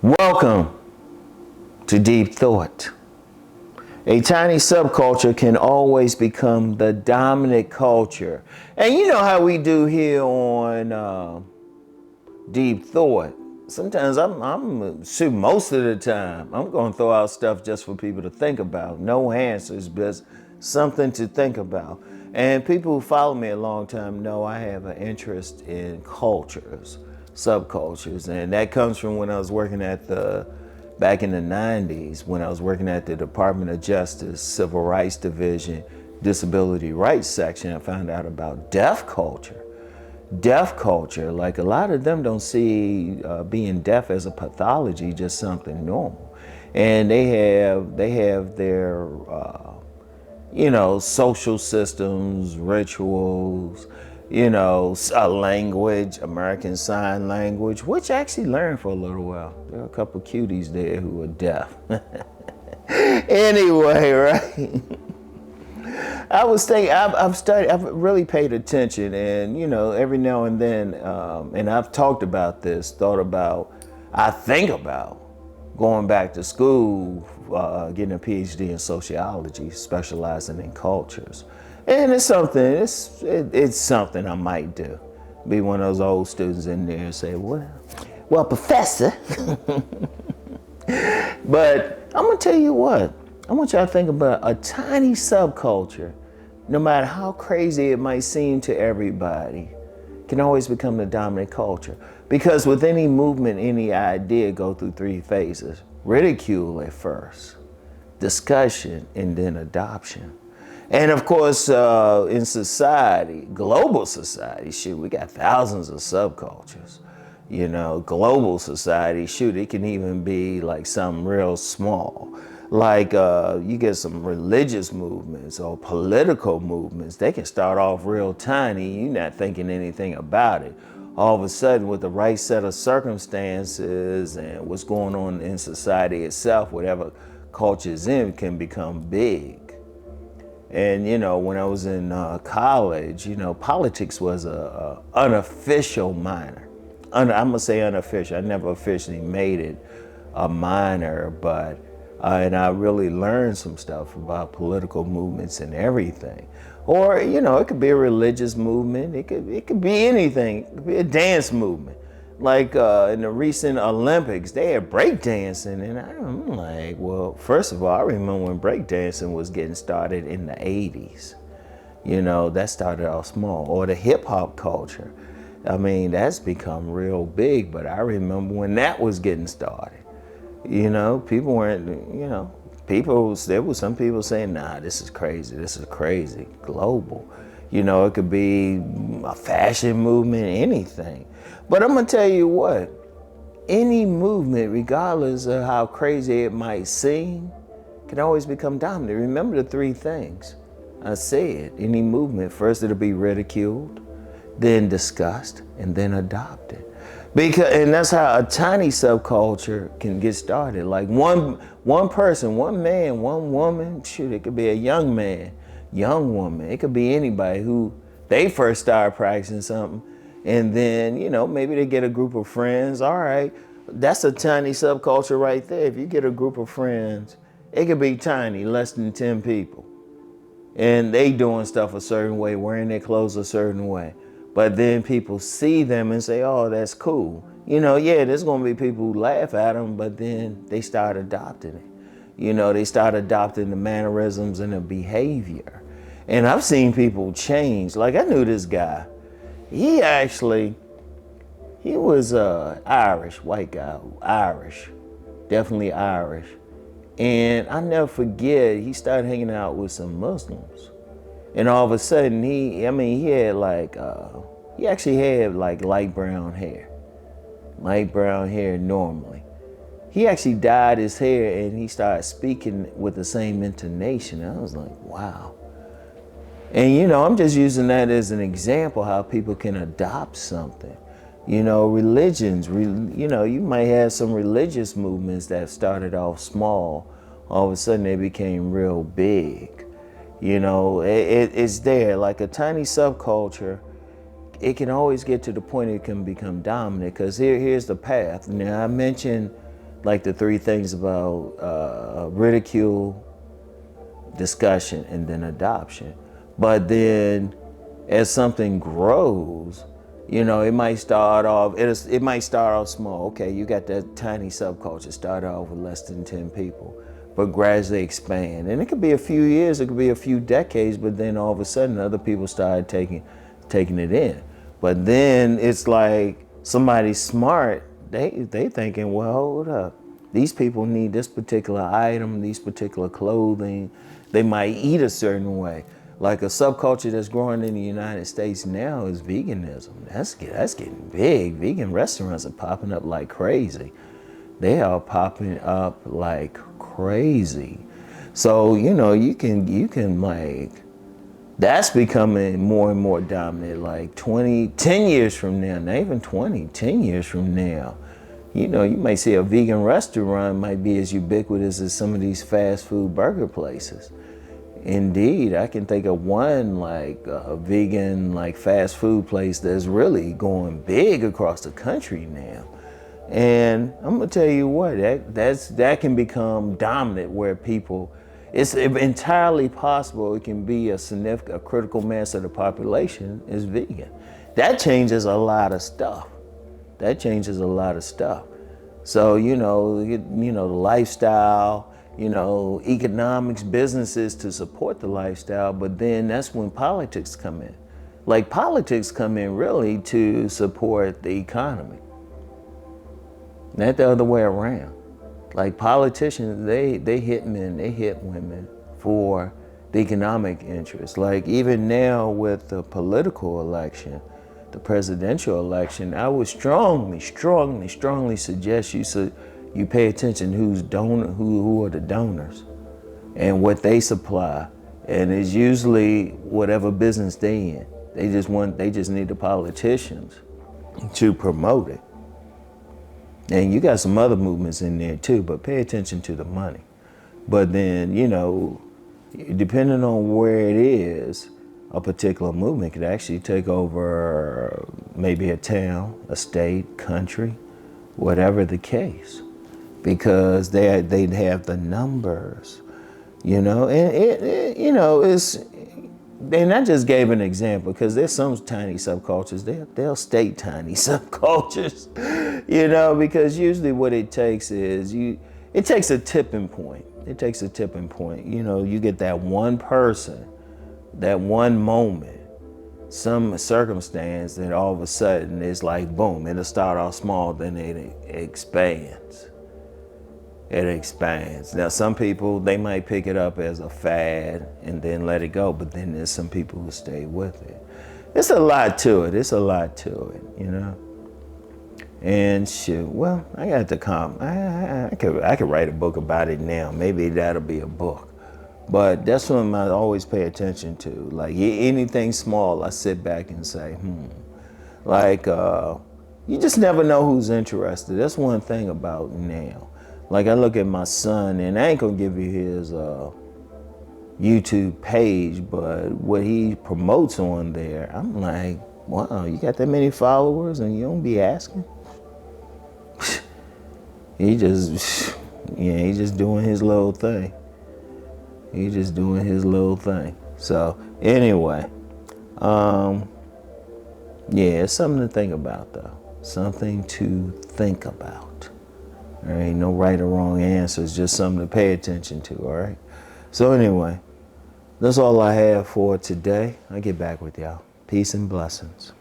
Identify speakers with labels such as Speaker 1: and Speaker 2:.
Speaker 1: Welcome to Deep Thought. A tiny subculture can always become the dominant culture. And you know how we do here on Deep Thought. Sometimes most of the time, I'm going to throw out stuff just for people to think about. No answers, but something to think about. And people who follow me a long time know I have an interest in cultures, subcultures. And that comes from when I was working back in the 90s, when I was working at the Department of Justice, Civil Rights Division, Disability Rights Section. I found out about deaf culture. Deaf culture, like a lot of them don't see being deaf as a pathology, just something normal. And they have their, social systems, rituals, a language, American Sign Language, which I actually learned for a little while. There are a couple cuties there who are deaf. Anyway, right? I was thinking, I've really paid attention, and every now and then, and I've talked about this, I think about going back to school, getting a PhD in sociology, specializing in cultures. And it's something I might do. Be one of those old students in there and say, well, professor. But I'm gonna tell you what, I want y'all to think about a tiny subculture, no matter how crazy it might seem to everybody, can always become the dominant culture. Because with any movement, any idea go through three phases. Ridicule at first, discussion, and then adoption. And of course, in society, global society, shoot, we got thousands of subcultures. Global society, shoot, it can even be like something real small. Like you get some religious movements or political movements, they can start off real tiny, you're not thinking anything about it. All of a sudden, with the right set of circumstances and what's going on in society itself, whatever culture's in can become big. And when I was in college, politics was a unofficial minor. I'm gonna say unofficial. I never officially made it a minor, but and I really learned some stuff about political movements and everything. Or it could be a religious movement. It could be anything. It could be a dance movement. Like in the recent Olympics, they had breakdancing, and I'm like, well, first of all, I remember when breakdancing was getting started in the 80s. That started off small. Or the hip hop culture. I mean, that's become real big, but I remember when that was getting started. People weren't, there was some people saying, nah, this is crazy, global. It could be a fashion movement, anything. But I'm gonna tell you what, any movement, regardless of how crazy it might seem, can always become dominant. Remember the three things I said. Any movement, first it'll be ridiculed, then discussed, and then adopted. And that's how a tiny subculture can get started. Like one person, one man, one woman, shoot, it could be a young man, young woman. It could be anybody who they first started practicing something. And then, maybe they get a group of friends. All right, that's a tiny subculture right there. If you get a group of friends, it could be tiny, less than 10 people. And they doing stuff a certain way, wearing their clothes a certain way. But then people see them and say, oh, that's cool. There's gonna be people who laugh at them, but then they start adopting it. They start adopting the mannerisms and the behavior. And I've seen people change. Like I knew this guy. He was Irish, white guy, Irish, definitely Irish. And I never forget, he started hanging out with some Muslims. And all of a sudden, he actually had like light brown hair normally. He actually dyed his hair and he started speaking with the same intonation. I was like, wow. And I'm just using that as an example how people can adopt something. Religions, you might have some religious movements that started off small. All of a sudden they became real big. It's there, like a tiny subculture. It can always get to the point it can become dominant, because here's the path. Now I mentioned like the three things about ridicule, discussion, and then adoption. But then as something grows, you know, it might start off, it might start off small. Okay, you got that tiny subculture, start off with less than 10 people, but gradually expand. And it could be a few years, it could be a few decades, but then all of a sudden other people started taking it in. But then it's like somebody smart, they thinking, well, hold up. These people need this particular item, these particular clothing. They might eat a certain way. Like a subculture that's growing in the United States now is veganism. That's getting big. Vegan restaurants are popping up like crazy. They are popping up like crazy. So, you know, you can like, that's becoming more and more dominant. Like 10 years from now, not even 20, 10 years from now, you know, you might see a vegan restaurant might be as ubiquitous as some of these fast food burger places. Indeed, I can think of one like a vegan like fast food place that's really going big across the country now. And I'm gonna tell you what, that can become dominant where people, it's entirely possible it can be a critical mass of the population is vegan. That changes a lot of stuff. That changes a lot of stuff. So, you know, the lifestyle, you know, economics, businesses to support the lifestyle, but then that's when politics come in. Like politics come in really to support the economy. Not the other way around. Like politicians, they hit men, they hit women for the economic interest. Like even now with the political election, the presidential election, I would strongly suggest you pay attention who are the donors and what they supply. And it's usually whatever business they in. They just need the politicians to promote it. And you got some other movements in there too, but pay attention to the money. But then, you know, depending on where it is, a particular movement could actually take over maybe a town, a state, country, whatever the case, because they'd have the numbers, you know, and you know, and I just gave an example because there's some tiny subcultures, they'll stay tiny subcultures, you know, because usually what it takes is it takes a tipping point. It takes a tipping point. You know, you get that one person, that one moment, some circumstance that all of a sudden it's like, boom, it'll start off small, then it expands. It expands. Now, some people, they might pick it up as a fad and then let it go, but then there's some people who stay with it. It's a lot to it. It's a lot to it, you know? And shoot, well, I got to come. I could write a book about it now. Maybe that'll be a book. But that's what I always pay attention to. Like anything small, I sit back and say, Like, you just never know who's interested. That's one thing about now. Like I look at my son, and I ain't gonna give you his YouTube page, but what he promotes on there, I'm like, wow, you got that many followers and you don't be asking? He's just doing his little thing. He's just doing his little thing. So anyway, yeah, it's something to think about though. Something to think about. There ain't no right or wrong answers, just something to pay attention to, all right? So anyway, that's all I have for today. I'll get back with y'all. Peace and blessings.